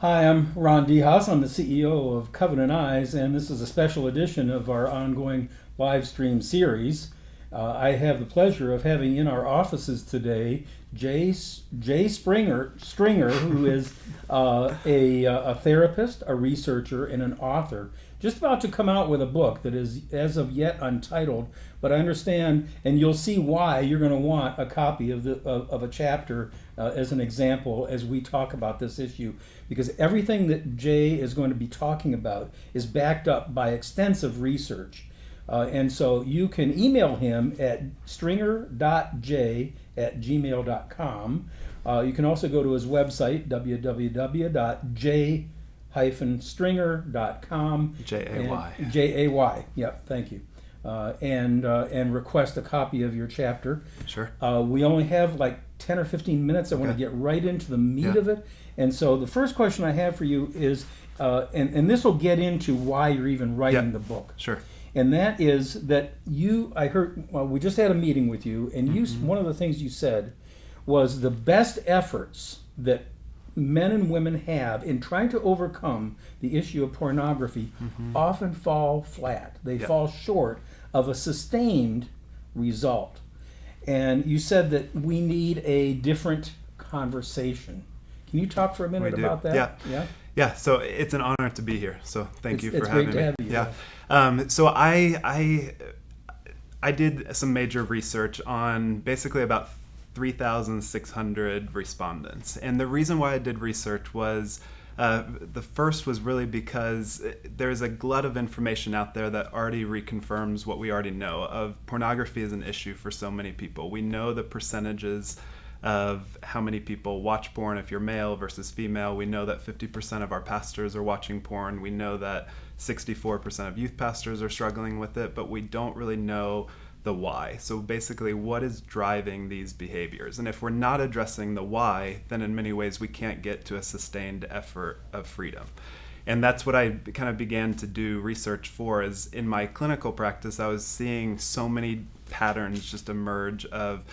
Hi, I'm Ron DeHaas. I'm the CEO of Covenant Eyes, and this is a special edition of our ongoing live stream series. I have the pleasure of having in our offices today Jay Stringer, who is a therapist, a researcher, and an author, just about to come out with a book that is as of yet untitled. But I understand, and you'll see why you're going to want a copy of a chapter as an example as we talk about this issue, because everything that Jay is going to be talking about is backed up by extensive research. And so you can email him at stringer.j@gmail.com. You can also go to his website, www.j-stringer.com. Jay. Jay, yep, thank you. And request a copy of your chapter. Sure. We only have like 10 or 15 minutes. I want to get right into the meat of it. And so the first question I have for you is, and this will get into why you're even writing the book. Sure. And that is that I heard, we just had a meeting with you, and one of the things you said was the best efforts that men and women have in trying to overcome the issue of pornography often fall flat. They fall short of a sustained result. And you said that we need a different conversation. Can you talk for a minute about that? Yeah. So it's an honor to be here. So thank you for having me. It's great to have you. Yeah. So I did some major research on basically about 3,600 respondents. And the reason why I did research was the first was really because there's a glut of information out there that already reconfirms what we already know of pornography as an issue for so many people. We know the percentages of how many people watch porn if you're male versus female. We know that 50% of our pastors are watching porn. We know that 64% of youth pastors are struggling with it, but we don't really know the why. So basically, what is driving these behaviors? And if we're not addressing the why, then in many ways we can't get to a sustained effort of freedom. And that's what I kind of began to do research for. Is in my clinical practice, I was seeing so many patterns just emerge of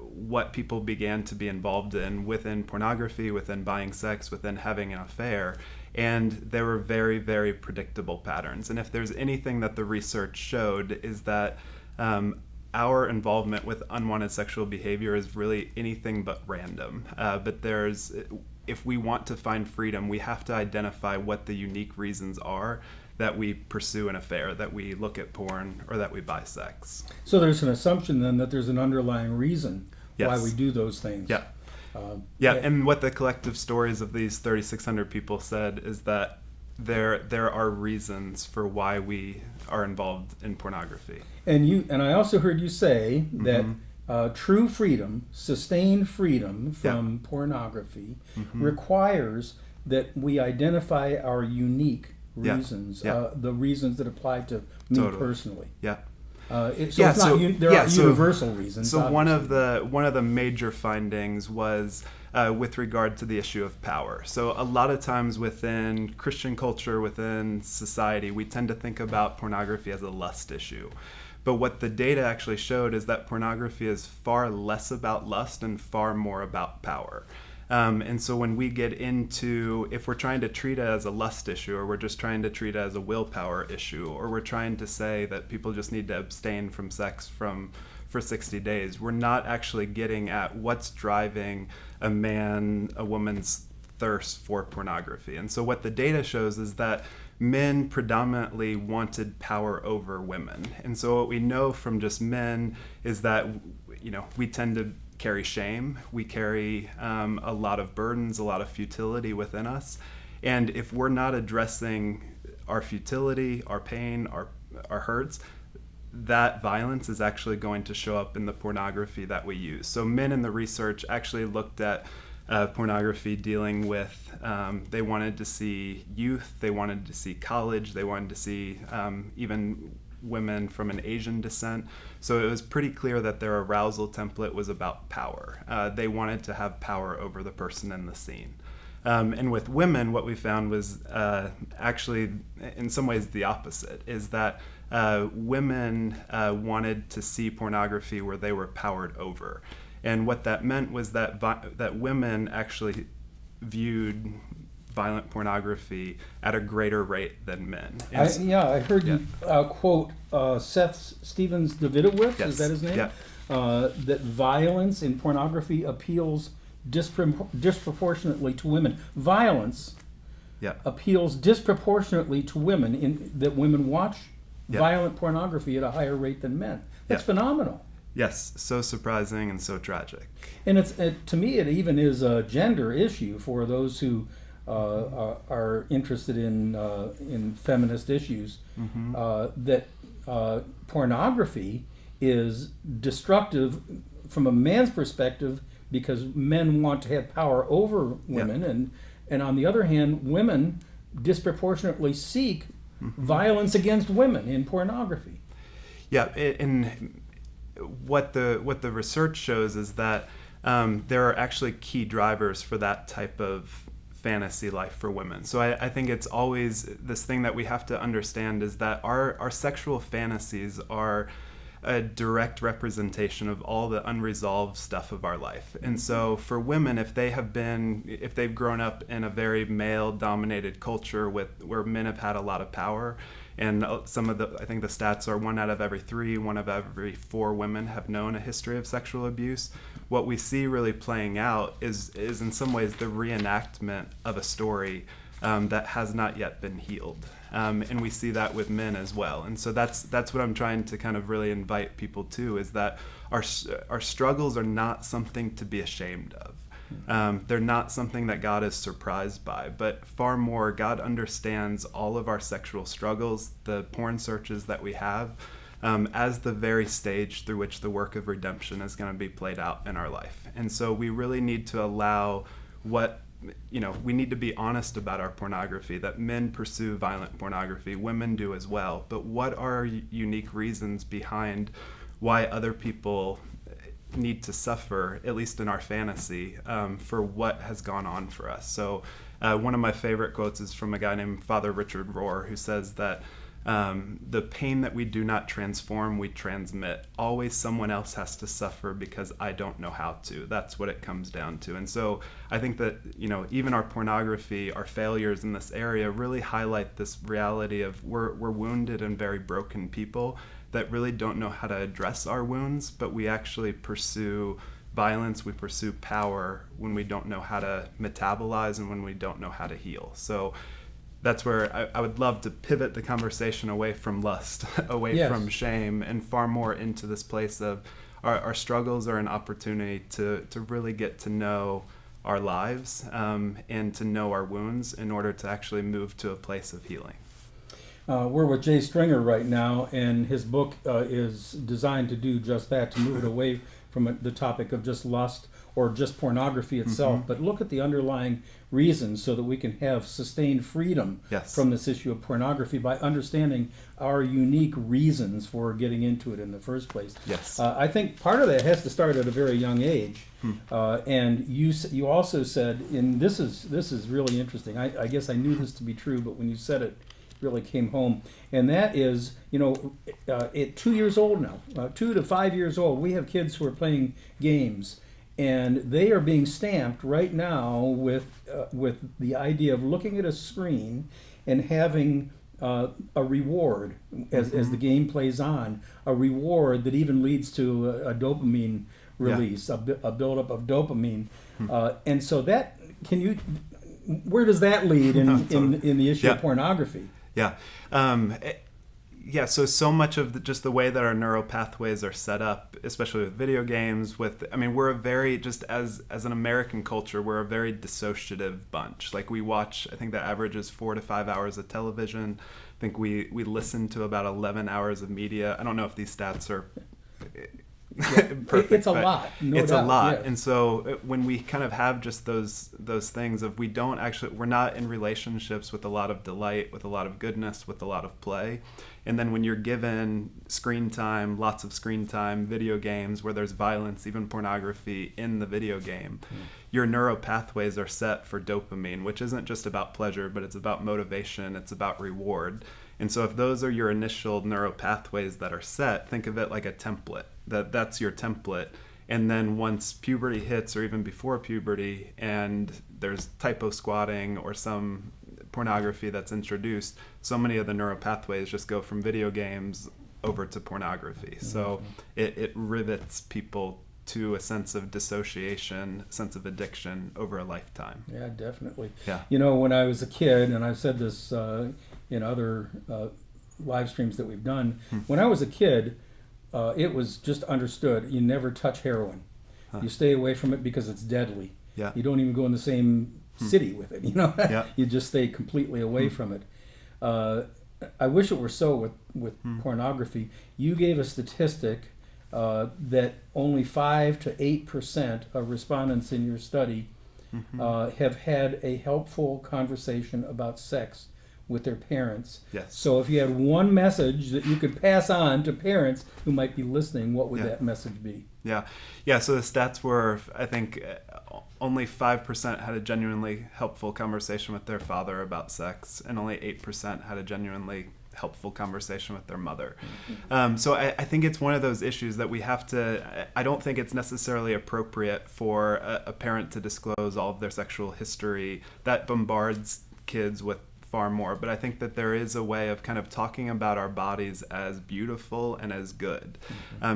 what people began to be involved in within pornography, within buying sex, within having an affair. And there were very, very predictable patterns. And if there's anything that the research showed is that our involvement with unwanted sexual behavior is really anything but random. But if we want to find freedom, we have to identify what the unique reasons are that we pursue an affair, that we look at porn, or that we buy sex. So there's an assumption then that there's an underlying reason why we do those things. And what the collective stories of these 3,600 people said is that there are reasons for why we are involved in pornography. And I also heard you say that true freedom, sustained freedom from pornography, requires that we identify our unique reasons, the reasons that apply to me personally. There are universal reasons. So obviously. one of the major findings was with regard to the issue of power. So a lot of times within Christian culture, within society, we tend to think about pornography as a lust issue. But what the data actually showed is that pornography is far less about lust and far more about power. And so when we get into, if we're trying to treat it as a lust issue, or we're just trying to treat it as a willpower issue, or we're trying to say that people just need to abstain from sex for 60 days, we're not actually getting at what's driving a woman's thirst for pornography. And so what the data shows is that men predominantly wanted power over women. And so what we know from just men is that, we tend to carry shame, we carry a lot of burdens, a lot of futility within us. And if we're not addressing our futility, our pain, our hurts, that violence is actually going to show up in the pornography that we use. So men in the research actually looked at pornography dealing with, they wanted to see youth, they wanted to see college, they wanted to see even women from an Asian descent. So it was pretty clear that their arousal template was about power. They wanted to have power over the person in the scene. And with women, what we found was actually, in some ways, the opposite, is that women wanted to see pornography where they were powered over. And what that meant was that women actually viewed violent pornography at a greater rate than men. I heard you quote Seth Stevens-Davidowitz, Yes. is that his name? Yeah. That violence in pornography appeals disproportionately to women. Violence appeals disproportionately to women, in that women watch violent pornography at a higher rate than men. That's phenomenal. Yes, so surprising and so tragic. And to me, it even is a gender issue for those who are interested in feminist issues. That pornography is destructive from a man's perspective because men want to have power over women, and on the other hand, women disproportionately seek violence against women in pornography. Yeah, and what the research shows is that there are actually key drivers for that type of fantasy life for women. So I think it's always this thing that we have to understand is that our sexual fantasies are a direct representation of all the unresolved stuff of our life. And so for women, if they've grown up in a very male-dominated culture where men have had a lot of power, and I think the stats are 1 out of every 3, 1 of every 4 women have known a history of sexual abuse. What we see really playing out is in some ways the reenactment of a story that has not yet been healed. And we see that with men as well. And so that's what I'm trying to kind of really invite people to, is that our struggles are not something to be ashamed of. They're not something that God is surprised by, but far more, God understands all of our sexual struggles, the porn searches that we have, as the very stage through which the work of redemption is going to be played out in our life. And so we really need to allow we need to be honest about our pornography, that men pursue violent pornography, women do as well, but what are unique reasons behind why other people need to suffer, at least in our fantasy, for what has gone on for us. So one of my favorite quotes is from a guy named Father Richard Rohr, who says that the pain that we do not transform, we transmit. Always someone else has to suffer because I don't know how to. That's what it comes down to. And so I think that, even our pornography, our failures in this area really highlight this reality of we're wounded and very broken people that really don't know how to address our wounds, but we actually pursue violence, we pursue power when we don't know how to metabolize and when we don't know how to heal. So that's where I would love to pivot the conversation away from lust, away from shame, and far more into this place of our struggles are an opportunity to really get to know our lives and to know our wounds in order to actually move to a place of healing. We're with Jay Stringer right now, and his book is designed to do just that, to move it away from the topic of just lust or just pornography itself, but look at the underlying reasons so that we can have sustained freedom from this issue of pornography by understanding our unique reasons for getting into it in the first place. I think part of that has to start at a very young age. And you also said, and this is really interesting. I guess I knew this to be true, but when you said it, really came home, and that is, at 2 years old now, 2 to 5 years old, we have kids who are playing games, and they are being stamped right now with the idea of looking at a screen and having a reward as the game plays on, a reward that even leads to a dopamine release, a buildup of dopamine, and so that where does that lead in the issue of pornography? So much of just the way that our neural pathways are set up, especially with video games, we're a very, just as an American culture, we're a very dissociative bunch. Like we watch, I think the average is 4 to 5 hours of television. I think we listen to about 11 hours of media. I don't know if these stats are perfect. It's a lot. It's a lot. And so when we kind of have just those things of we're not in relationships with a lot of delight, with a lot of goodness, with a lot of play. And then when you're given screen time, lots of screen time, video games where there's violence, even pornography in the video game, your neural pathways are set for dopamine, which isn't just about pleasure, but it's about motivation, it's about reward. And so if those are your initial neural pathways that are set, think of it like a template. That's your template. And then once puberty hits, or even before puberty, and there's typo squatting or some pornography that's introduced, so many of the neural pathways just go from video games over to pornography. So it rivets people to a sense of dissociation, sense of addiction over a lifetime. Yeah, definitely. Yeah. You know, when I was a kid, and I've said this in other live streams that we've done, when I was a kid, it was just understood you never touch heroin. You stay away from it because it's deadly. Yeah. You don't even go in the same city with it, you know? Yeah. You just stay completely away from it. I wish it were so with pornography. You gave a statistic that only 5 to 8% of respondents in your study have had a helpful conversation about sex with their parents. Yes. So if you had one message that you could pass on to parents who might be listening, what would that message be? Yeah. So the stats were, I think, only 5% had a genuinely helpful conversation with their father about sex, and only 8% had a genuinely helpful conversation with their mother. So I think it's one of those issues that we have to, I don't think it's necessarily appropriate for a parent to disclose all of their sexual history. That bombards kids with far more, but I think that there is a way of kind of talking about our bodies as beautiful and as good,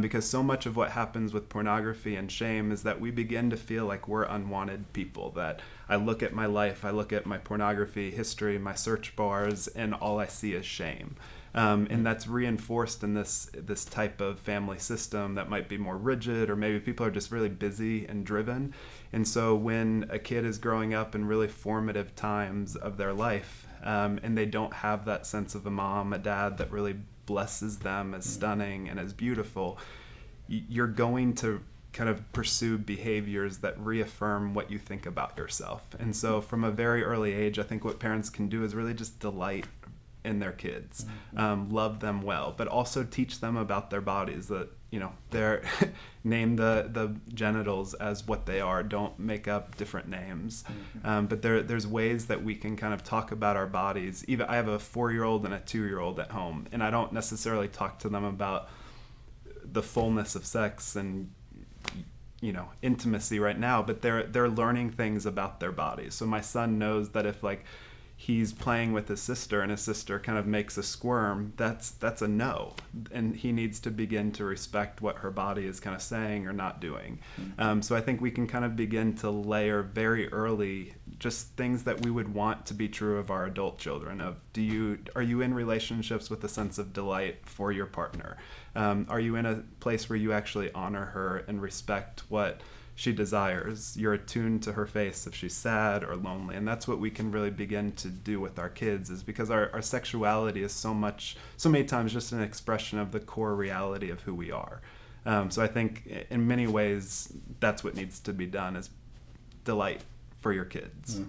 because so much of what happens with pornography and shame is that we begin to feel like we're unwanted people, that I look at my life, I look at my pornography history, my search bars, and all I see is shame. And that's reinforced in this type of family system that might be more rigid, or maybe people are just really busy and driven. And so when a kid is growing up in really formative times of their life, and they don't have that sense of a mom, a dad that really blesses them as stunning and as beautiful, you're going to kind of pursue behaviors that reaffirm what you think about yourself. And so from a very early age, I think what parents can do is really just delight in their kids, love them well, but also teach them about their bodies, that, you know, they're name the genitals as what they are. Don't make up different names. But there's ways that we can kind of talk about our bodies. Even I have a 4-year-old and a 2-year-old at home, and I don't necessarily talk to them about the fullness of sex and, you know, intimacy right now, but they're learning things about their bodies. So my son knows that if, like, he's playing with his sister and his sister kind of makes a squirm, that's a no, and he needs to begin to respect what her body is kind of saying or not doing. So I think we can kind of begin to layer very early just things that we would want to be true of our adult children. Of are you in relationships with a sense of delight for your partner? Are you in a place where you actually honor her and respect what she desires? You're attuned to her face if she's sad or lonely. And that's what we can really begin to do with our kids, is because our sexuality is so many times just an expression of the core reality of who we are. So I think in many ways that's what needs to be done, is delight for your kids.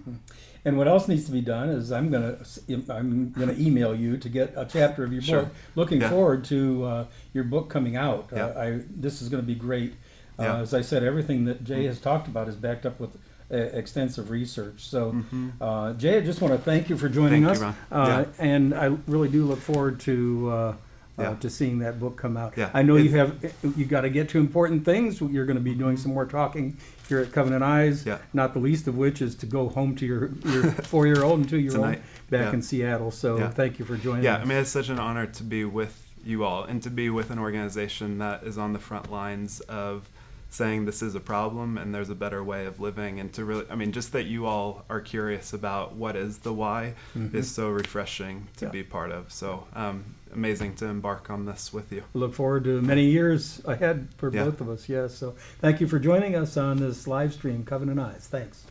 And what else needs to be done is I'm gonna email you to get a chapter of your book. Looking forward to your book coming out. This is going to be great. As I said, everything that Jay has talked about is backed up with extensive research. So, Jay, I just want to thank you for joining us. You, Ron. And I really do look forward to seeing that book come out. Yeah. I know you got to get to important things. You're going to be doing some more talking here at Covenant Eyes, not the least of which is to go home to your 4-year-old and 2-year-old back in Seattle. So thank you for joining us. I mean, it's such an honor to be with you all and to be with an organization that is on the front lines of saying this is a problem and there's a better way of living, and to really, I mean, just that you all are curious about what is the why is so refreshing to be part of. So amazing to embark on this with you. Look forward to many years ahead for both of us. So thank you for joining us on this live stream, Covenant Eyes. Thanks.